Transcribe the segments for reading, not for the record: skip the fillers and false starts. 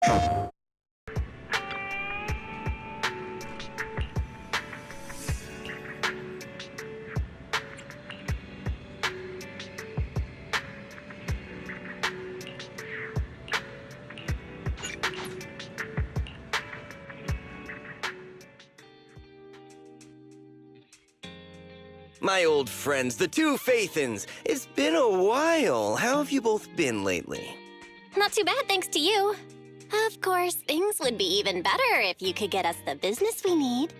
My old friends, the two Faithins. It's been a while. How have you both been lately? Not too bad, thanks to you. Of course, things would be even better if you could get us the business we need.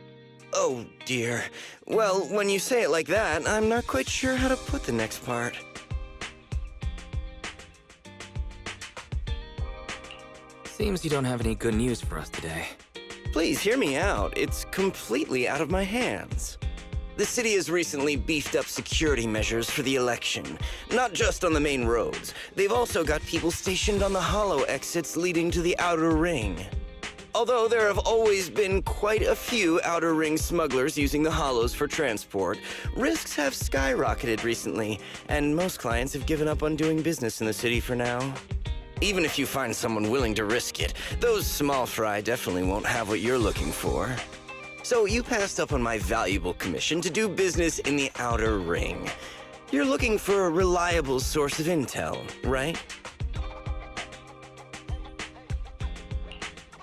Oh, dear. Well, when you say it like that, I'm not quite sure how to put the next part. Seems you don't have any good news for us today. Please hear me out. It's completely out of my hands. The city has recently beefed up security measures for the election, not just on the main roads. They've also got people stationed on the hollow exits leading to the outer ring. Although there have always been quite a few outer ring smugglers using the hollows for transport, risks have skyrocketed recently, and most clients have given up on doing business in the city for now. Even if you find someone willing to risk it, those small fry definitely won't have what you're looking for. So you passed up on my valuable commission to do business in the outer ring. You're looking for a reliable source of intel, right?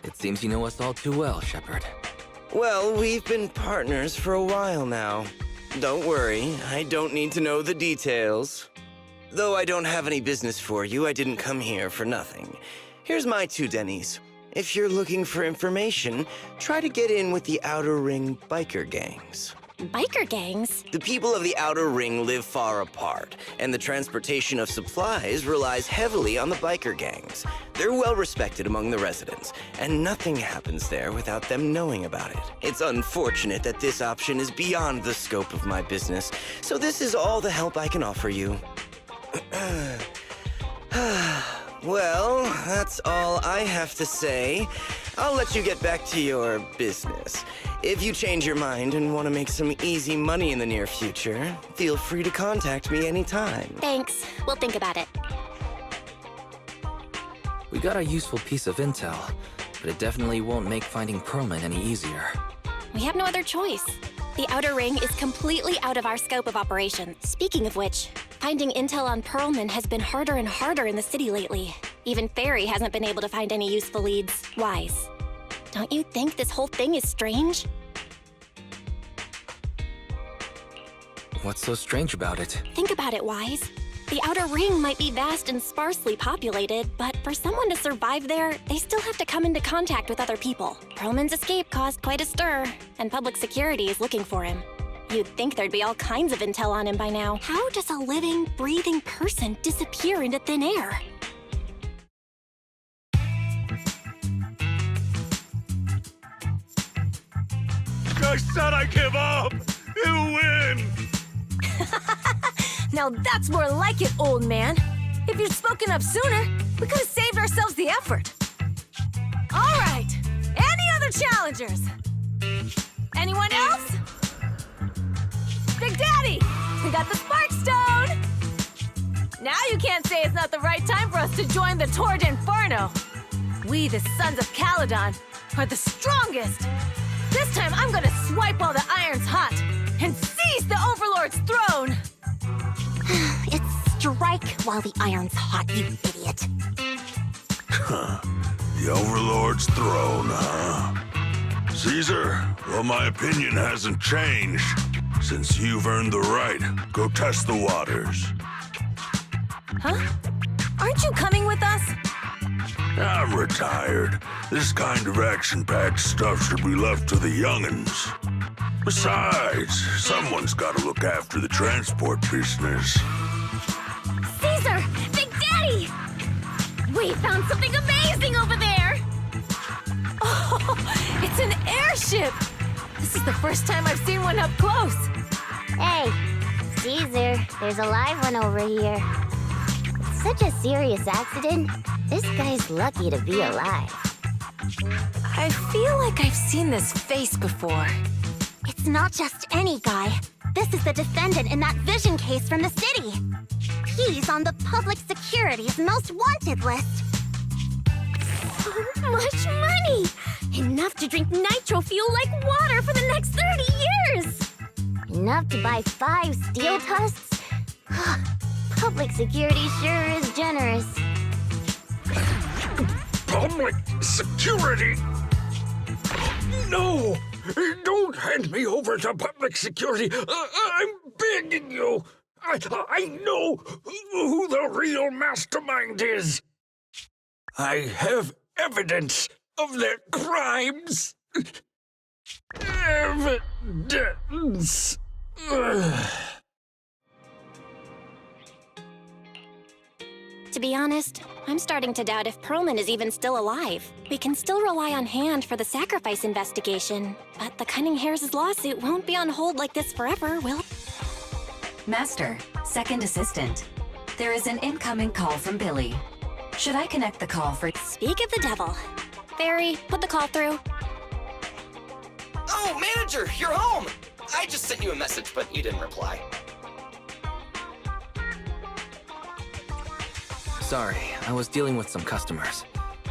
It seems you know us all too well, Shepard. Well, we've been partners for a while now. Don't worry, I don't need to know the details. Though I don't have any business for you, I didn't come here for nothing. Here's my 2 dennies. If you're looking for information, try to get in with the Outer Ring biker gangs. Biker gangs? The people of the Outer Ring live far apart, and the transportation of supplies relies heavily on the biker gangs. They're well respected among the residents, and nothing happens there without them knowing about it. It's unfortunate that this option is beyond the scope of my business, so this is all the help I can offer you. Well, that's all I have to say. I'll let you get back to your business. If you change your mind and want to make some easy money in the near future, feel free to contact me anytime. Thanks. We'll think about it. We got a useful piece of intel, but it definitely won't make finding Perlman any easier. We have no other choice. The Outer Ring is completely out of our scope of operation. Speaking of which, finding intel on Perlman has been harder and harder in the city lately. Even Fairy hasn't been able to find any useful leads. Wise, don't you think this whole thing is strange? What's so strange about it? Think about it, Wise. The Outer Ring might be vast and sparsely populated, but for someone to survive there, they still have to come into contact with other people. Perlman's escape caused quite a stir, and public security is looking for him. You'd think there'd be all kinds of intel on him by now. How does a living, breathing person disappear into thin air? I said I give up! You win! Now that's more like it, old man. If you'd spoken up sooner, we could have saved ourselves the effort. All right, any other challengers? Anyone else? Big Daddy, we got the Spark Stone! Now you can't say it's not the right time for us to join the Torrid Inferno. We, the Sons of Caledon, are the strongest. This time I'm gonna swipe while the iron's hot and seize the Overlord's throne! It's strike while the iron's hot, you idiot. The Overlord's throne, huh? Caesar, well, my opinion hasn't changed. Since you've earned the right, go test the waters. Huh? Aren't you coming with us? I'm retired. This kind of action-packed stuff should be left to the young'uns. Besides, someone's gotta look after the transport business. Caesar! Big Daddy! We found something amazing over there! Oh, it's an airship! This is the first time I've seen one up close. Hey, Caesar, there's a live one over here. It's such a serious accident. This guy's lucky to be alive. I feel like I've seen this face before. It's not just any guy. This is the defendant in that vision case from the city. He's on the public security's most wanted list. much money! Enough to drink nitro fuel like water for the next 30 years! Enough to buy 5 steel tusks? Public security sure is generous. Public security? No! Don't hand me over to public security! I'm begging you! I know who the real mastermind is! I have evidence of their crimes! Evidence! To be honest, I'm starting to doubt if Perlman is even still alive. We can still rely on Hand for the sacrifice investigation, but the Cunning Hares' lawsuit won't be on hold like this forever, will it? Master, second assistant. There is an incoming call from Billy. Should I connect the call for... Speak of the devil. Fairy, put the call through. Oh, manager, you're home! I just sent you a message, but you didn't reply. Sorry, I was dealing with some customers.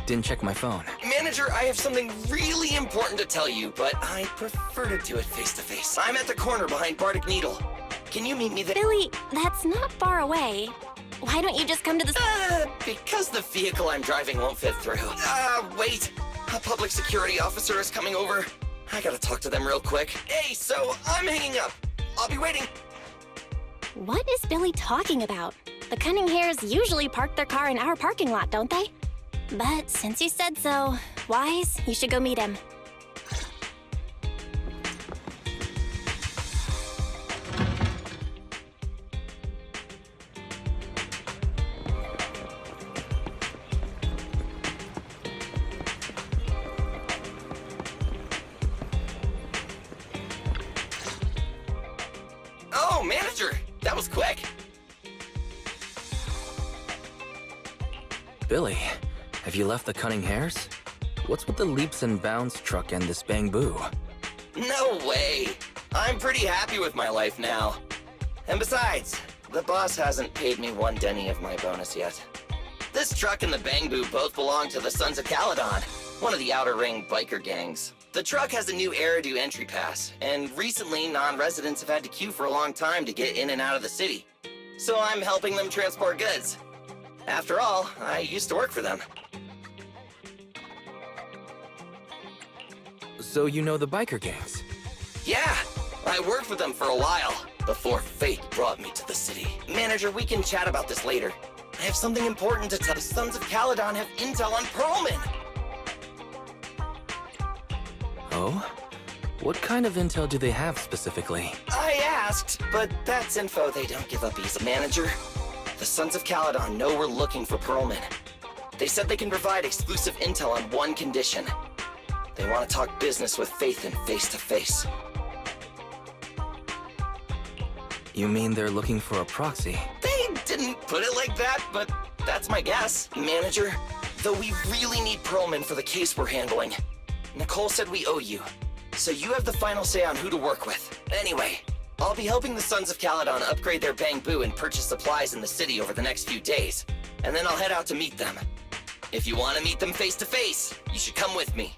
Didn't check my phone. Manager, I have something really important to tell you, but I prefer to do it face-to-face. I'm at the corner behind Bardic Needle. Can you meet me there? Billy, that's not far away. Why don't you just come to the... Because the vehicle I'm driving won't fit through. Wait. A public security officer is coming over. I gotta talk to them real quick. Hey, so I'm hanging up. I'll be waiting. What is Billy talking about? The Cunning Hares usually park their car in our parking lot, don't they? But since you said so, Wise, you should go meet him. Oh, manager, that was quick. Billy, have you left the Cunning Hares? What's with the leaps and bounds truck and this bang-boo? No way. I'm pretty happy with my life now. And besides, the boss hasn't paid me 1 denny of my bonus yet. This truck and the Bang-Boo both belong to the Sons of Caledon, one of the Outer Ring biker gangs. The truck has a new Eridu entry pass, and recently non-residents have had to queue for a long time to get in and out of the city. So I'm helping them transport goods. After all, I used to work for them. So you know the biker gangs? Yeah, I worked with them for a while, before fate brought me to the city. Manager, we can chat about this later. I have something important to tell. The Sons of Caledon have intel on Perlman. Oh? What kind of intel do they have specifically? I asked, but that's info they don't give up easy. Manager, the Sons of Caledon know we're looking for Perlman. They said they can provide exclusive intel on one condition. They want to talk business with Faith and face-to-face. You mean they're looking for a proxy? They didn't put it like that, but that's my guess. Manager, though we really need Perlman for the case we're handling. Nicole said we owe you, so you have the final say on who to work with. Anyway, I'll be helping the Sons of Caledon upgrade their Bang-Boo and purchase supplies in the city over the next few days, and then I'll head out to meet them. If you want to meet them face-to-face, you should come with me.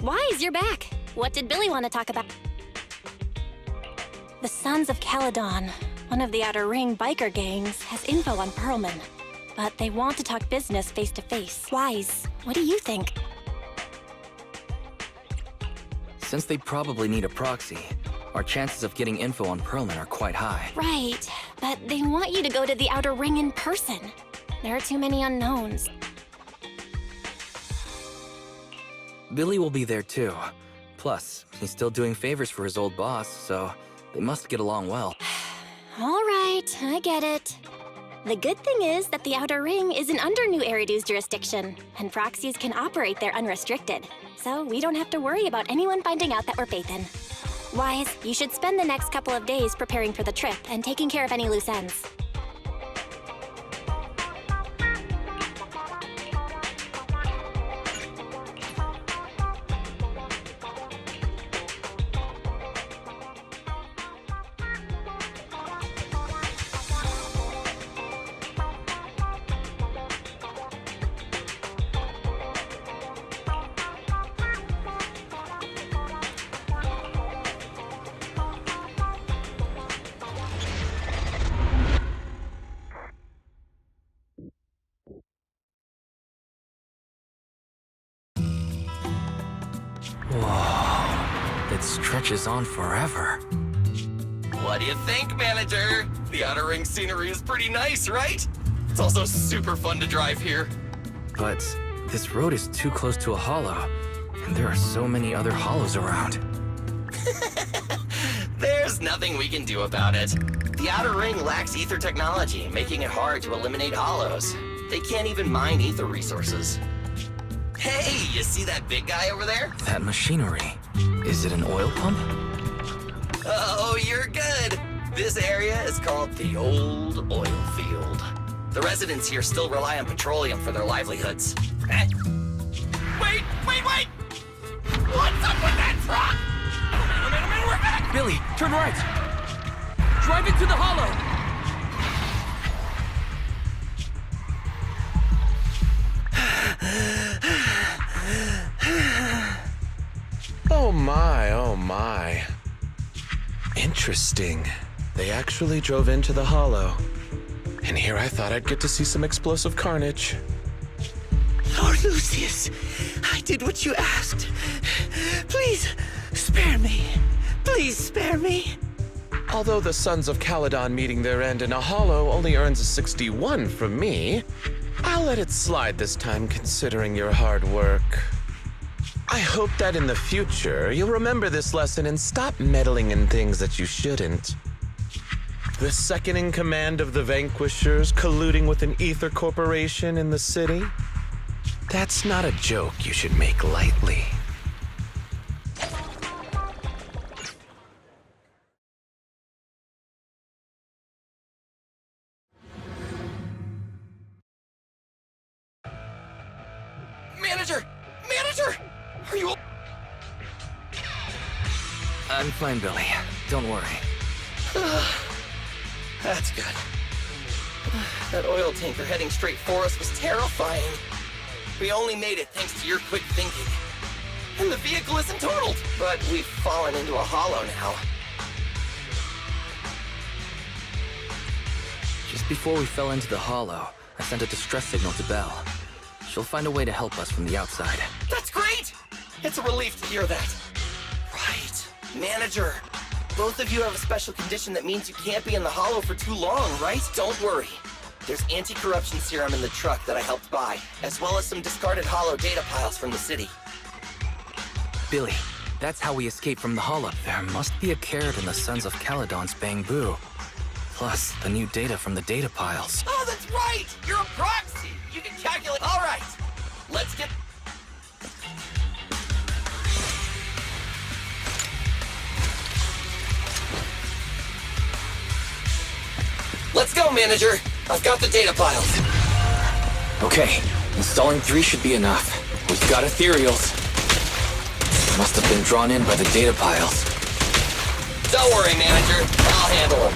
Wise, you're back. What did Billy want to talk about? The Sons of Caledon, one of the Outer Ring biker gangs, has info on Perlman. But they want to talk business face-to-face. Wise, what do you think? Since they probably need a proxy, our chances of getting info on Perlman are quite high. Right, but they want you to go to the Outer Ring in person. There are too many unknowns. Billy will be there too. Plus, he's still doing favors for his old boss, so they must get along well. All right, I get it. The good thing is that the Outer Ring isn't under New Eridu's jurisdiction, and proxies can operate there unrestricted. So we don't have to worry about anyone finding out that we're Phaethon. Wise, you should spend the next couple of days preparing for the trip and taking care of any loose ends. Whoa, it stretches on forever. What do you think, Manager? The Outer Ring scenery is pretty nice, right? It's also super fun to drive here. But this road is too close to a hollow, and there are so many other hollows around. There's nothing we can do about it. The Outer Ring lacks ether technology, making it hard to eliminate hollows. They can't even mine ether resources. Hey, you see that big guy over there? That machinery. Is it an oil pump? Oh, you're good. This area is called the Old Oil Field. The residents here still rely on petroleum for their livelihoods. Eh? Wait! What's up with that truck? Oh man, we're back! Billy, turn right! Drive into the hollow! Oh my. Interesting. They actually drove into the hollow. And here I thought I'd get to see some explosive carnage. Lord Lucius, I did what you asked. Please, spare me. Please spare me. Although the Sons of Caledon meeting their end in a hollow only earns a 61 from me, I'll let it slide this time considering your hard work. I hope that in the future, you'll remember this lesson and stop meddling in things that you shouldn't. The second in command of the Vanquishers colluding with an ether corporation in the city? That's not a joke you should make lightly. Manager! Are you... I'm fine, Billy. Don't worry. That's good. That oil tanker heading straight for us was terrifying. We only made it thanks to your quick thinking. And the vehicle isn't totaled, but we've fallen into a hollow now. Just before we fell into the hollow, I sent a distress signal to Belle. She'll find a way to help us from the outside. That's great! It's a relief to hear that. Right. Manager, both of you have a special condition that means you can't be in the hollow for too long, right? Don't worry. There's anti-corruption serum in the truck that I helped buy, as well as some discarded hollow data piles from the city. Billy, that's how we escape from the hollow. There must be a carrot in the Sons of Caledon's Bamboo. Plus, the new data from the data piles. Oh, that's right! You're a proxy! You can calculate... All right! Let's get... Let's go, Manager! I've got the data piles. Okay, installing 3 should be enough. We've got ethereals. Must have been drawn in by the data piles. Don't worry, Manager. I'll handle them.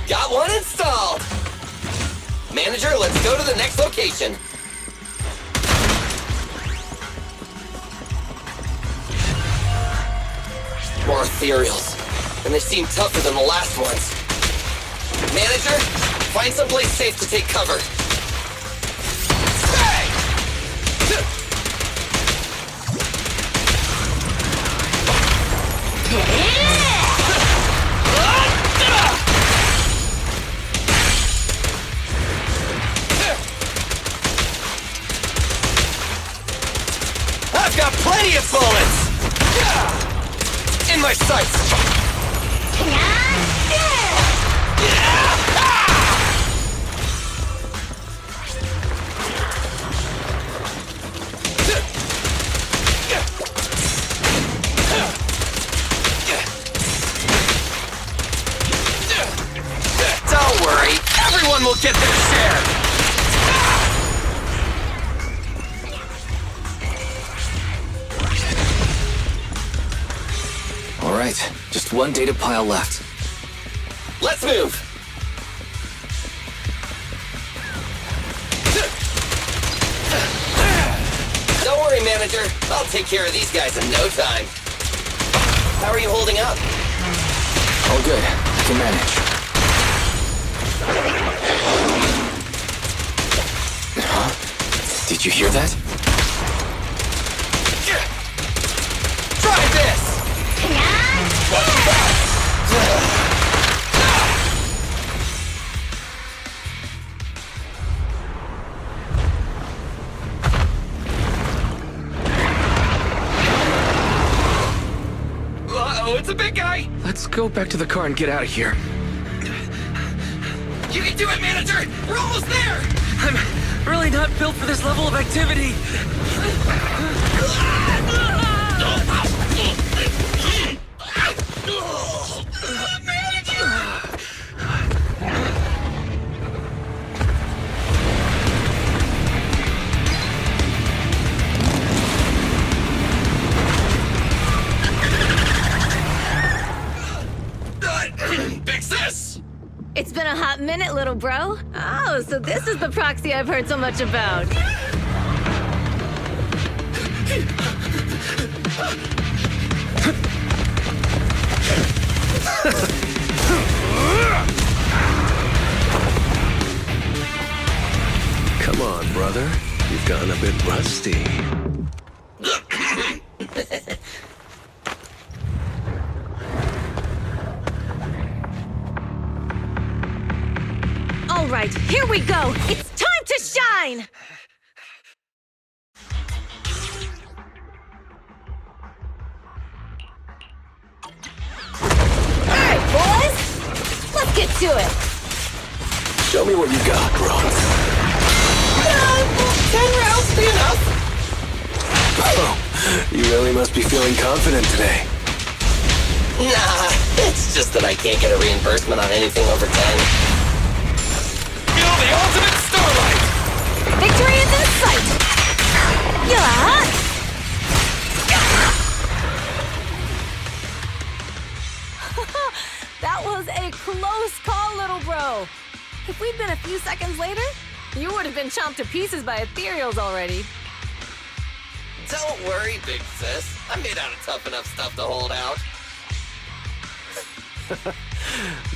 Got one installed! Manager, let's go to the next location. More ethereals, and they seem tougher than the last ones. Manager, find someplace safe to take cover. I've got plenty of bullets! In my sights! Don't worry, everyone will get their share! Just one data pile left. Let's move! Don't worry, manager. I'll take care of these guys in no time. How are you holding up? All good. I can manage. Huh? Did you hear that? Try this! Uh-oh, it's a big guy! Let's go back to the car and get out of here. You can do it, manager! We're almost there! I'm really not built for this level of activity. Fix this! It's been a hot minute, little bro. Oh, so this is the proxy I've heard so much about. Come on, brother. You've gotten a bit rusty. All right, here we go. It's time to shine! All right, boys. Let's get to it. Show me what you got, Grumps. 10 rounds be enough. Oh, you really must be feeling confident today. Nah, it's just that I can't get a reimbursement on anything over 10. Feel the ultimate starlight! Victory is in sight! Yeah! That was a close call, little bro. If we'd been a few seconds later, you would have been chomped to pieces by ethereals already. Don't worry, big sis. I'm made out of tough enough stuff to hold out.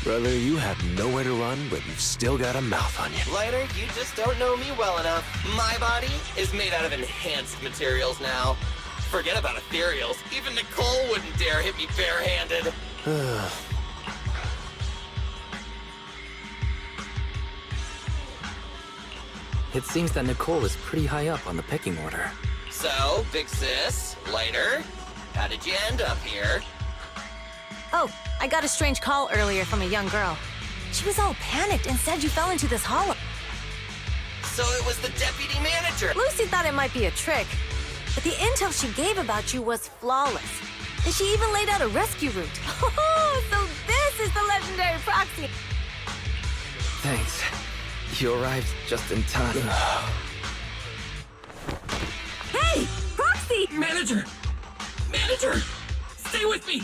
Brother, you have nowhere to run, but you've still got a mouth on you. Lighter, you just don't know me well enough. My body is made out of enhanced materials now. Forget about ethereals. Even Nicole wouldn't dare hit me barehanded. It seems that Nicole is pretty high up on the pecking order. So, big sis, Lighter, how did you end up here? Oh, I got a strange call earlier from a young girl. She was all panicked and said you fell into this hollow. So it was the deputy manager. Lucy thought it might be a trick, but the intel she gave about you was flawless. And she even laid out a rescue route. Oh, so this is the legendary proxy. Thanks. You arrived just in time. Hey, Proxy! Manager! Manager! Stay with me!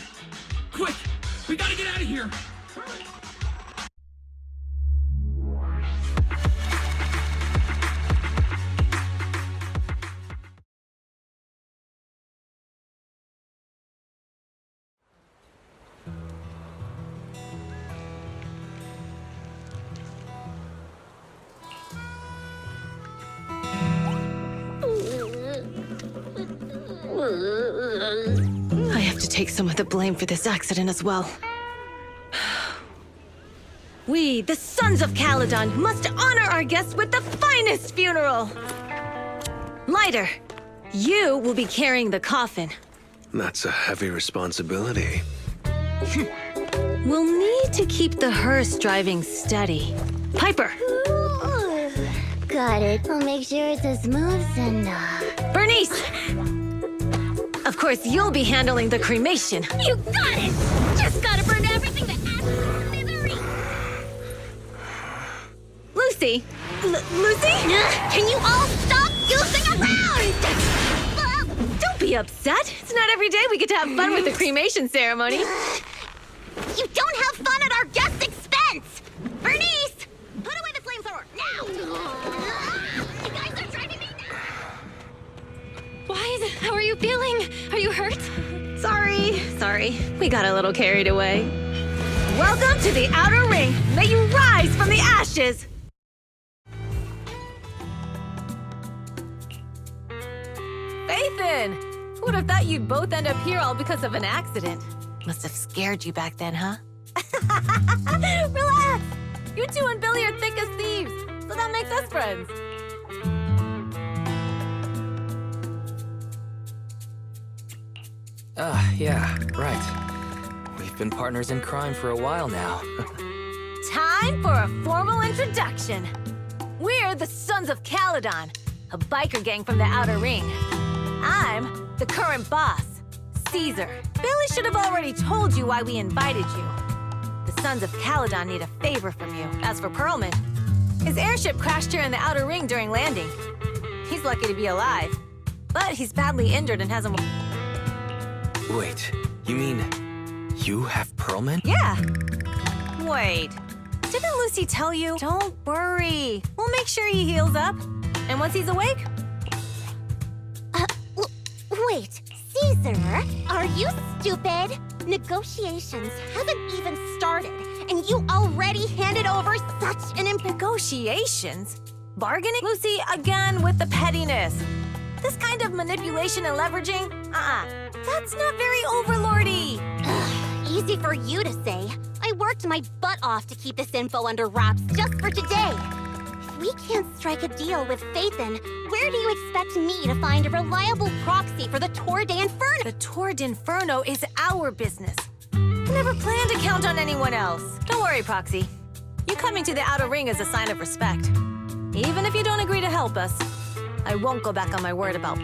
Quick! We gotta get out of here! I have to take some of the blame for this accident as well. We, the Sons of Caledon, must honor our guests with the finest funeral! Lighter, you will be carrying the coffin. That's a heavy responsibility. We'll need to keep the hearse driving steady. Piper! Ooh, got it. I'll make sure it's a smooth send-off. Bernice! Of course, you'll be handling the cremation. You got it! Just gotta burn everything that adds misery! Lucy! Lucy? Can you all stop goofing around? Don't be upset. It's not every day we get to have fun with the cremation ceremony. You don't have fun at our guest's expense! Bernice! Put away the flamethrower, now! You guys are driving me nuts! Wise, how are you feeling? Are you hurt? Sorry. We got a little carried away. Welcome to the Outer Ring. May you rise from the ashes! Fathan! Who would have thought you'd both end up here all because of an accident? Must have scared you back then, huh? Relax! You two and Billy are thick as thieves, so that makes us friends. Yeah, right. We've been partners in crime for a while now. Time for a formal introduction. We're the Sons of Caledon, a biker gang from the Outer Ring. I'm the current boss, Caesar. Billy should have already told you why we invited you. The Sons of Caledon need a favor from you. As for Perlman, his airship crashed here in the Outer Ring during landing. He's lucky to be alive, but he's badly injured and hasn't... Wait, you mean you have Perlman? Yeah. Wait, didn't Lucy tell you? Don't worry. We'll make sure he heals up. And once he's awake... Wait, Caesar, are you stupid? Negotiations haven't even started, and you already handed over such an Negotiations? Bargaining? Lucy, again with the pettiness. This kind of manipulation and leveraging? That's not very overlordy. Easy for you to say. I worked my butt off to keep this info under wraps just for today. If we can't strike a deal with Fathan, where do you expect me to find a reliable proxy for the Tour d'Inferno? The Tour d'Inferno is our business. I never planned to count on anyone else. Don't worry, Proxy. You coming to the Outer Ring is a sign of respect. Even if you don't agree to help us, I won't go back on my word about...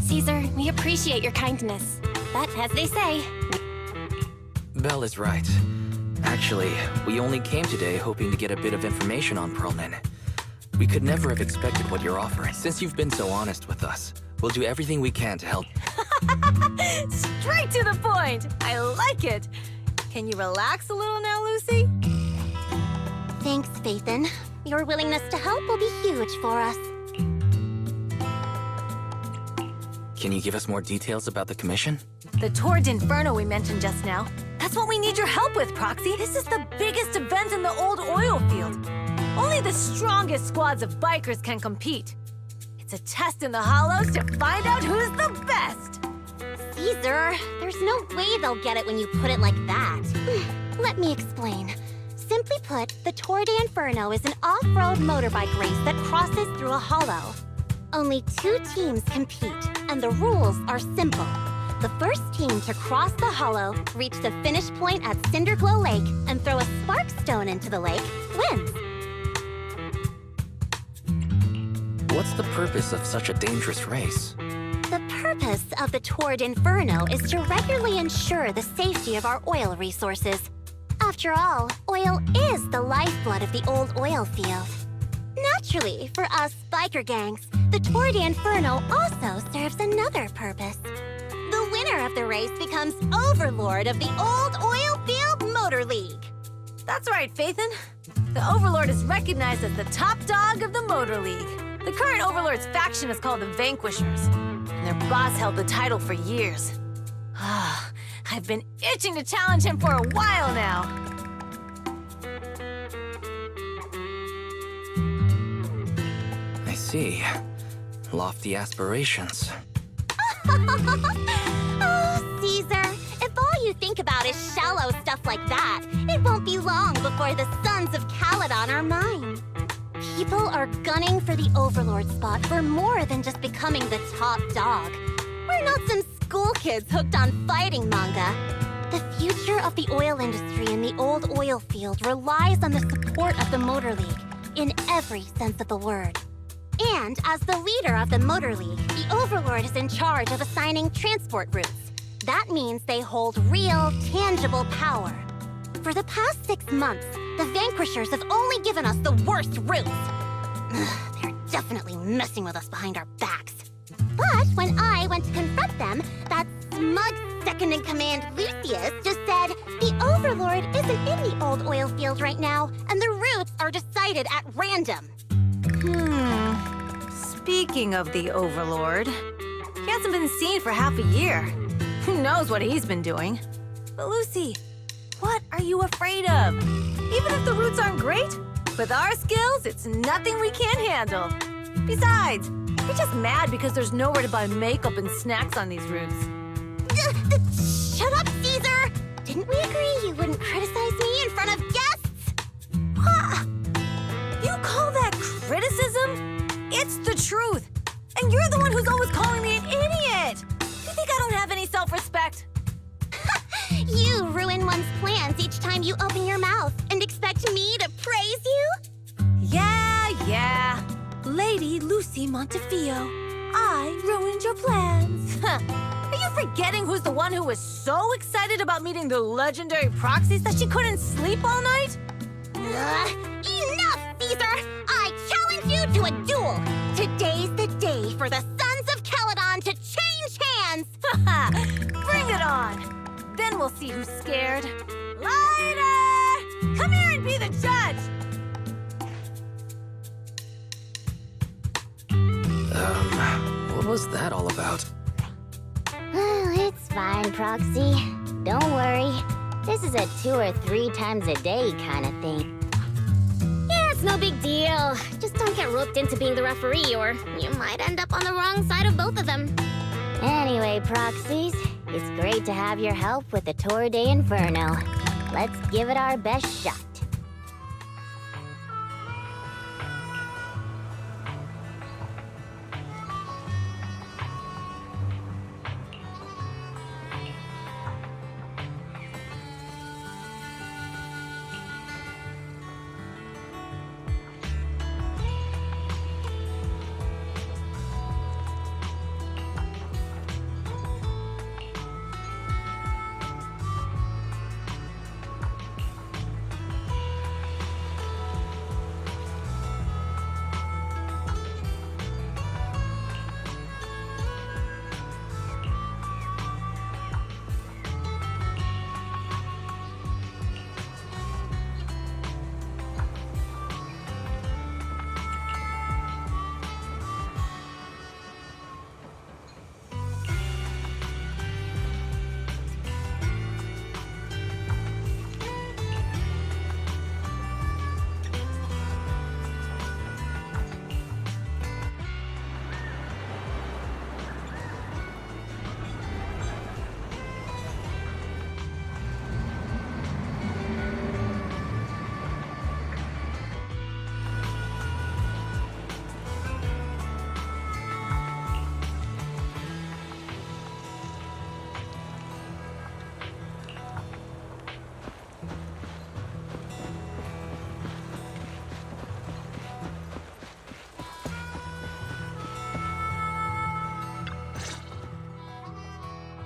Caesar, we appreciate your kindness. But as they say... Belle is right. Actually, we only came today hoping to get a bit of information on Perlman. We could never have expected what you're offering. Since you've been so honest with us, we'll do everything we can to help. Straight to the point! I like it! Can you relax a little now, Lucy? Thanks, Fathan. Your willingness to help will be huge for us. Can you give us more details about the commission? The Tour d'Inferno we mentioned just now. That's what we need your help with, Proxy. This is the biggest event in the old oil field. Only the strongest squads of bikers can compete. It's a test in the hollows to find out who's the best. Caesar, there's no way they'll get it when you put it like that. Let me explain. Simply put, the Tour d'Inferno is an off-road motorbike race that crosses through a hollow. Only 2 teams compete, and the rules are simple. The first team to cross the hollow, reach the finish point at Cinderglow Lake, and throw a spark stone into the lake, wins. What's the purpose of such a dangerous race? The purpose of the Tour d'Inferno is to regularly ensure the safety of our oil resources. After all, oil is the lifeblood of the old oil field. Naturally, for us biker gangs, the Tour d'Inferno also serves another purpose. The winner of the race becomes overlord of the old oil field motor league. That's right, Fathan. The Overlord is recognized as the top dog of the Motor League. The current Overlord's faction is called the Vanquishers, and their boss held the title for years. I've been itching to challenge him for a while now. I see. Lofty aspirations. Oh, Caesar, if all you think about is shallow stuff like that, it won't be long before the Sons of Caledon are mine. People are gunning for the Overlord spot for more than just becoming the top dog. We're not some school kids hooked on fighting manga. The future of the oil industry in the old oil field relies on the support of the Motor League, in every sense of the word. And as the leader of the Motor League, the Overlord is in charge of assigning transport routes. That means they hold real, tangible power. For the past 6 months, the Vanquishers have only given us the worst routes. They're definitely messing with us behind our backs. But when I went to confront them, that smug second-in-command Lucius just said the Overlord isn't in the old oil field right now, and the routes are decided at random. Speaking of the Overlord, he hasn't been seen for half a year. Who knows what he's been doing? But Lucy, what are you afraid of? Even if the routes aren't great, with our skills, it's nothing we can't handle. Besides, we're just mad because there's nowhere to buy makeup and snacks on these routes. Shut up, Caesar! Didn't we agree you wouldn't criticize me in front of guests? What? You call that criticism? It's the truth. And you're the one who's always calling me an idiot. You think I don't have any self-respect? You ruin one's plans each time you open your mouth and expect me to praise you? Yeah. Lady Lucy Montefiore, I ruined your plans. Are you forgetting who's the one who was so excited about meeting the legendary proxies that she couldn't sleep all night? Enough, Caesar! I challenge you to a duel! Today's the day for the Sons of Caledon to change hands! Bring it on! Then we'll see who's scared. Lighter! Come here and be the judge! What was that all about? It's fine, Proxy. Don't worry. This is a 2 or 3 times a day kind of thing. Yeah, it's no big deal. Just don't get roped into being the referee, or you might end up on the wrong side of both of them. Anyway, Proxies, it's great to have your help with the Tour de Inferno. Let's give it our best shot.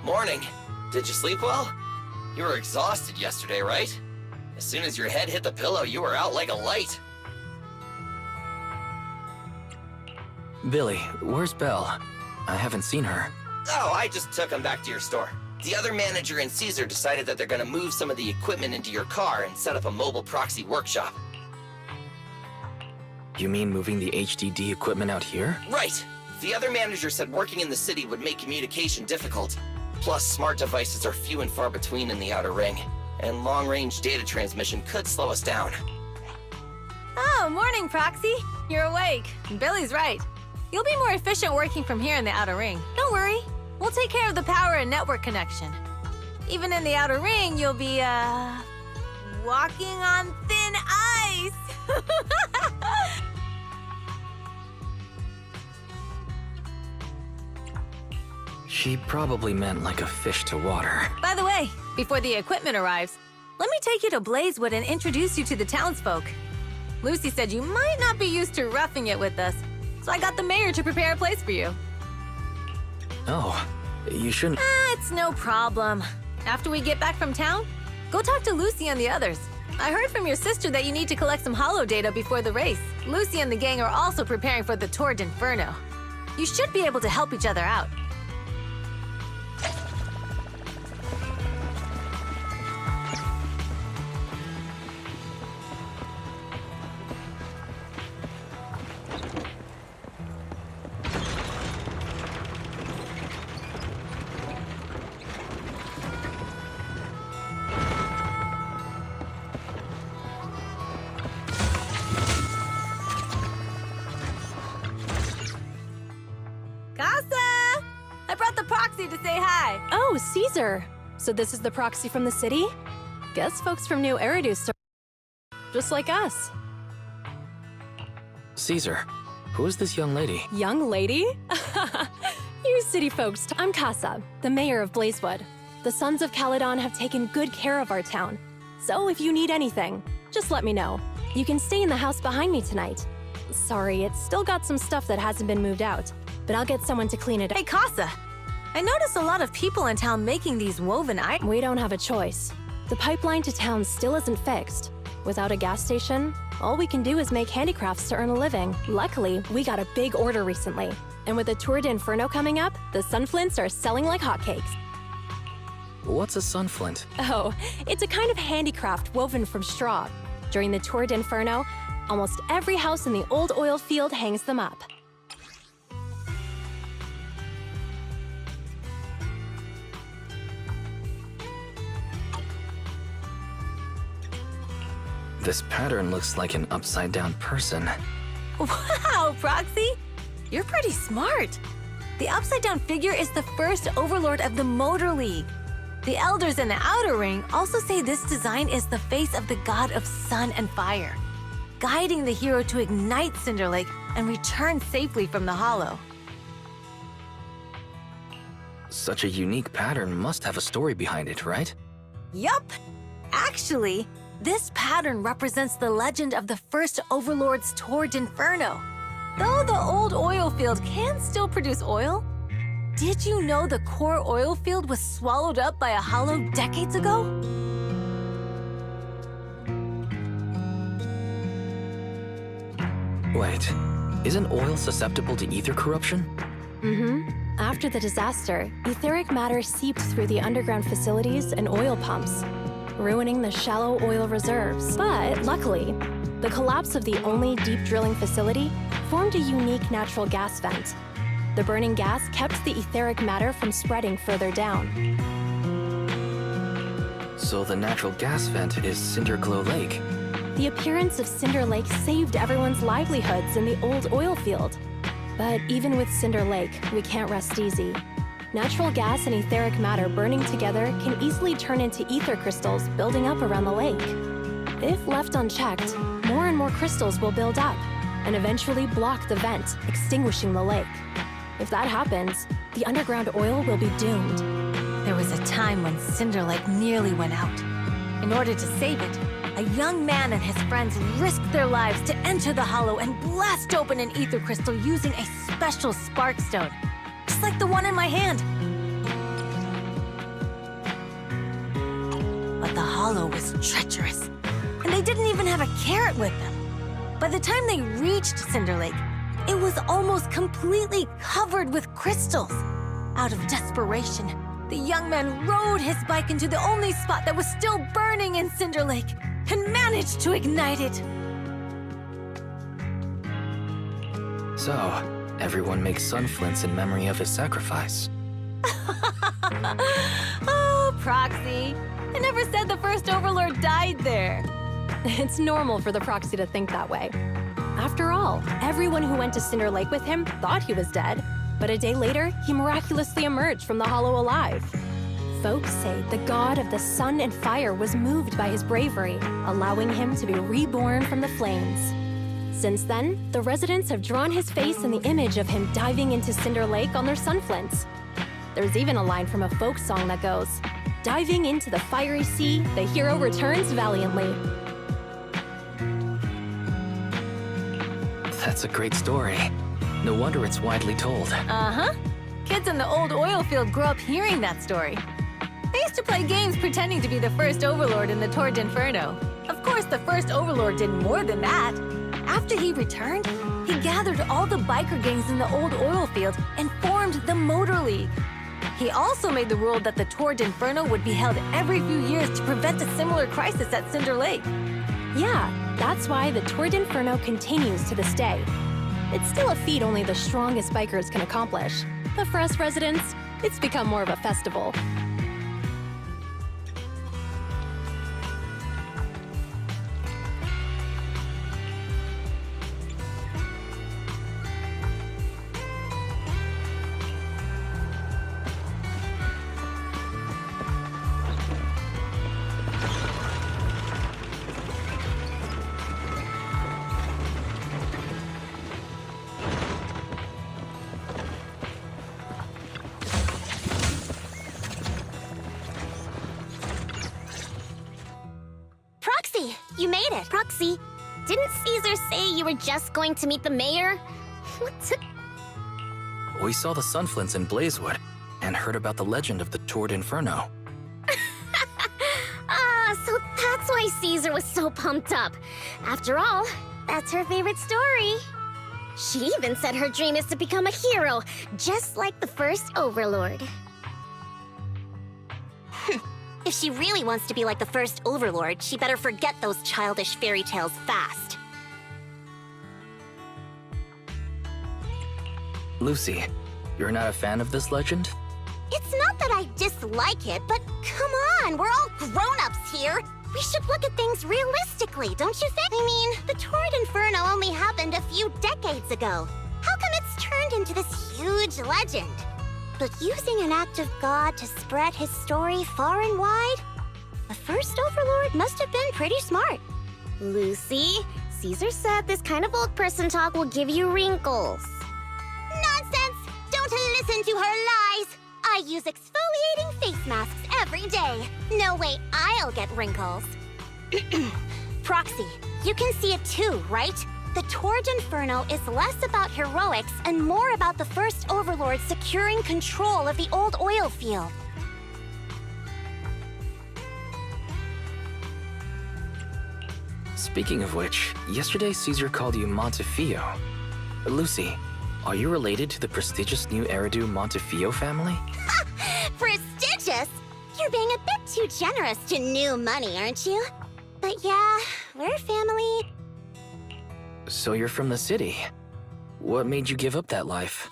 Morning. Did you sleep well? You were exhausted yesterday, right? As soon as your head hit the pillow, you were out like a light. Billy, where's Belle? I haven't seen her. Oh, I just took him back to your store. The other manager and Caesar decided that they're gonna move some of the equipment into your car and set up a mobile proxy workshop. You mean moving the HDD equipment out here? Right. The other manager said working in the city would make communication difficult. Plus, smart devices are few and far between in the Outer Ring, and long-range data transmission could slow us down. Oh, morning, Proxy. You're awake. Billy's right. You'll be more efficient working from here in the Outer Ring. Don't worry. We'll take care of the power and network connection. Even in the Outer Ring, you'll be, walking on thin ice. She probably meant like a fish to water. By the way, before the equipment arrives, let me take you to Blazewood and introduce you to the townsfolk. Lucy said you might not be used to roughing it with us, so I got the mayor to prepare a place for you. Oh, you shouldn't... It's no problem. After we get back from town, go talk to Lucy and the others. I heard from your sister that you need to collect some holo data before the race. Lucy and the gang are also preparing for the Tour de Inferno. You should be able to help each other out. say hi. Oh, Caesar. So this is the proxy from the city? Guess folks from New Eridu just like us. Caesar, who is this young lady? Young lady? You city folks. I'm Casa, the mayor of Blazewood. The Sons of Caledon have taken good care of our town. So if you need anything, just let me know. You can stay in the house behind me tonight. Sorry, it's still got some stuff that hasn't been moved out, but I'll get someone to clean it up. Hey, Casa. I noticed a lot of people in town making these woven items. We don't have a choice. The pipeline to town still isn't fixed. Without a gas station, all we can do is make handicrafts to earn a living. Luckily, we got a big order recently. And with the Tour d'Inferno coming up, the sunflints are selling like hotcakes. What's a sunflint? Oh, it's a kind of handicraft woven from straw. During the Tour d'Inferno, almost every house in the old oil field hangs them up. This pattern looks like an upside-down person. Wow, Proxy! You're pretty smart. The upside-down figure is the first overlord of the Motor League. The elders in the Outer Ring also say this design is the face of the god of sun and fire, guiding the hero to ignite Cinder Lake and return safely from the Hollow. Such a unique pattern must have a story behind it, right? Yup! Actually, this pattern represents the legend of the first Overlord's Tour d'Inferno. Though the old oil field can still produce oil, did you know the core oil field was swallowed up by a hollow decades ago? Wait, isn't oil susceptible to ether corruption? Mm-hmm. After the disaster, etheric matter seeped through the underground facilities and oil pumps, ruining the shallow oil reserves. But luckily, the collapse of the only deep drilling facility formed a unique natural gas vent. The burning gas kept the etheric matter from spreading further down. So the natural gas vent is Cinderglow Lake. The appearance of Cinder Lake saved everyone's livelihoods in the old oil field. But even with Cinder Lake, we can't rest easy. Natural gas and etheric matter burning together can easily turn into ether crystals building up around the lake. If left unchecked, more and more crystals will build up and eventually block the vent, extinguishing the lake. If that happens, the underground oil will be doomed. There was a time when Cinder Lake nearly went out. In order to save it, a young man and his friends risked their lives to enter the hollow and blast open an ether crystal using a special spark stone, just like the one in my hand. But the hollow was treacherous, and they didn't even have a carrot with them. By the time they reached Cinder Lake, it was almost completely covered with crystals. Out of desperation, the young man rode his bike into the only spot that was still burning in Cinder Lake and managed to ignite it. So, everyone makes sunflints in memory of his sacrifice. Oh, Proxy. I never said the first Overlord died there. It's normal for the proxy to think that way. After all, everyone who went to Cinder Lake with him thought he was dead, but a day later, he miraculously emerged from the hollow alive. Folks say the god of the sun and fire was moved by his bravery, allowing him to be reborn from the flames. Since then, the residents have drawn his face and the image of him diving into Cinder Lake on their sunflints. There's even a line from a folk song that goes, "Diving into the fiery sea, the hero returns valiantly." That's a great story. No wonder it's widely told. Uh-huh. Kids in the old oil field grew up hearing that story. They used to play games pretending to be the first Overlord in the Tour d'Inferno. Of course, the first Overlord did more than that. After he returned, he gathered all the biker gangs in the old oil field and formed the Motor League. He also made the rule that the Tour d'Inferno would be held every few years to prevent a similar crisis at Cinder Lake. Yeah, that's why the Tour d'Inferno continues to this day. It's still a feat only the strongest bikers can accomplish. But for us residents, it's become more of a festival. it. Proxy, didn't Caesar say you were just going to meet the mayor? What took... We saw the Sunflints in Blazewood and heard about the legend of the Tord Inferno. So that's why Caesar was so pumped up. After all, that's her favorite story. She even said her dream is to become a hero, just like the first Overlord. If she really wants to be like the first Overlord, she better forget those childish fairy tales fast. Lucy, you're not a fan of this legend? It's not that I dislike it, but come on, we're all grown-ups here. We should look at things realistically, don't you think? I mean, the Tord Inferno only happened a few decades ago. How come it's turned into this huge legend? But using an act of God to spread his story far and wide? The first Overlord must have been pretty smart. Lucy, Caesar said this kind of old person talk will give you wrinkles. Nonsense! Don't listen to her lies! I use exfoliating face masks every day. No way I'll get wrinkles. Proxy, you can see it too, right? The Tord Inferno is less about heroics and more about the first Overlord securing control of the old oil field. Speaking of which, yesterday Caesar called you Montefiore. Lucy, are you related to the prestigious new Eridu Montefiore family? Prestigious? You're being a bit too generous to new money, aren't you? But yeah, we're family. So you're from the city. What made you give up that life?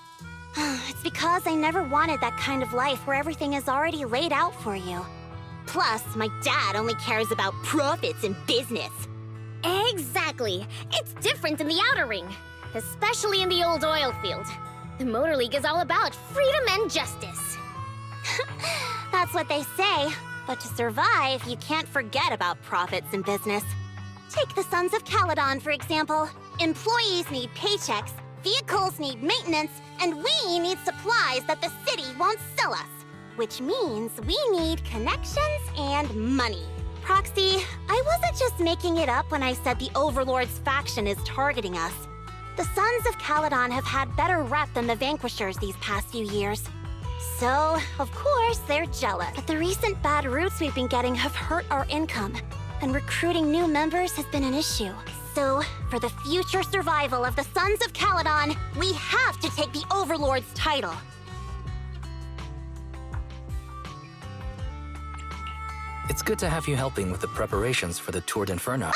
It's because I never wanted that kind of life where everything is already laid out for you. Plus, my dad only cares about profits and business. Exactly. It's different in the Outer Ring, especially in the old oil field. The Motor League is all about freedom and justice. That's what they say. But to survive, you can't forget about profits and business. Take the Sons of Caledon, for example. Employees need paychecks, vehicles need maintenance, and we need supplies that the city won't sell us. Which means we need connections and money. Proxy, I wasn't just making it up when I said the Overlord's faction is targeting us. The Sons of Caledon have had better rep than the Vanquishers these past few years. So, of course, they're jealous. But the recent bad routes we've been getting have hurt our income, and recruiting new members has been an issue. So, for the future survival of the Sons of Caledon, we have to take the Overlord's title. It's good to have you helping with the preparations for the Tord Inferno.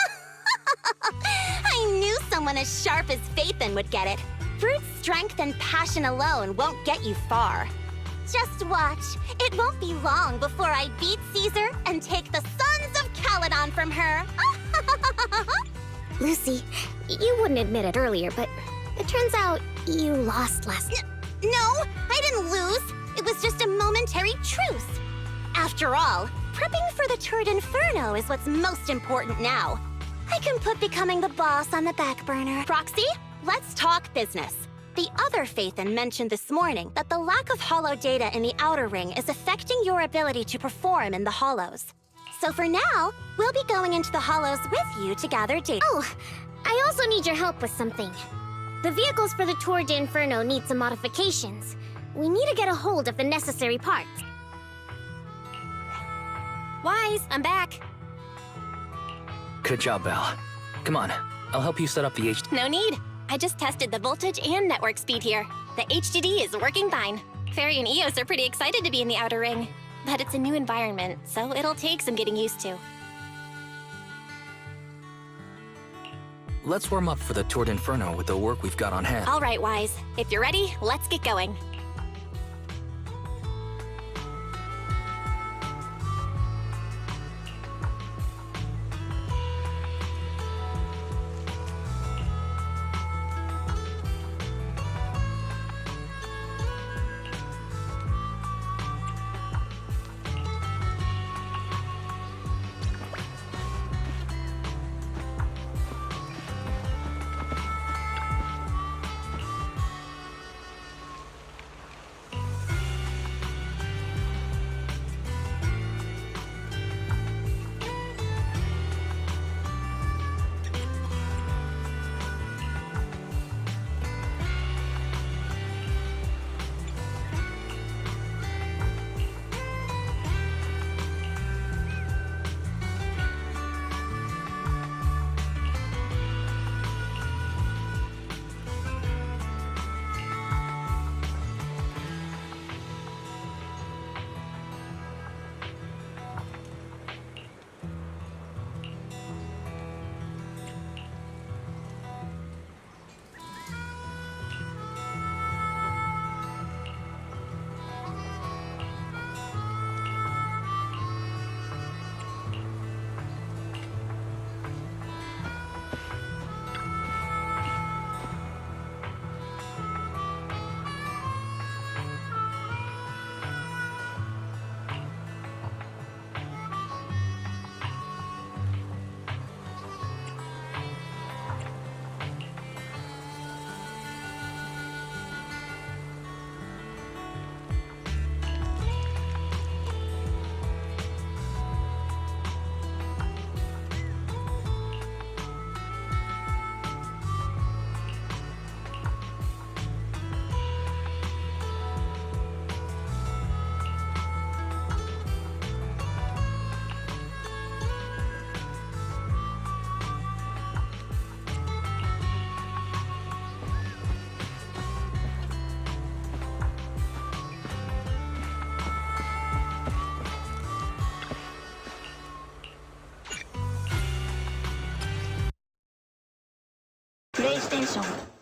I knew someone as sharp as Phaethon would get it. Brute strength and passion alone won't get you far. Just watch. It won't be long before I beat Caesar and take the Sons of Caledon from her. Lucy, you wouldn't admit it earlier, but it turns out you lost last night. No, I didn't lose. It was just a momentary truce. After all, prepping for the Tord Inferno is what's most important now. I can put becoming the boss on the back burner. Proxy, let's talk business. The other Phaethon mentioned this morning that the lack of hollow data in the Outer Ring is affecting your ability to perform in the hollows. So for now, we'll be going into the hollows with you to gather data. Oh, I also need your help with something. The vehicles for the Tord Inferno need some modifications. We need to get a hold of the necessary parts. Wise, I'm back. Good job, Belle. Come on, I'll help you set up the No need. I just tested the voltage and network speed here. The HDD is working fine. Fairy and Eos are pretty excited to be in the Outer Ring. But it's a new environment, so it'll take some getting used to. Let's warm up for the Tord Inferno with the work we've got on hand. All right, Wise. If you're ready, let's get going. プレイステーション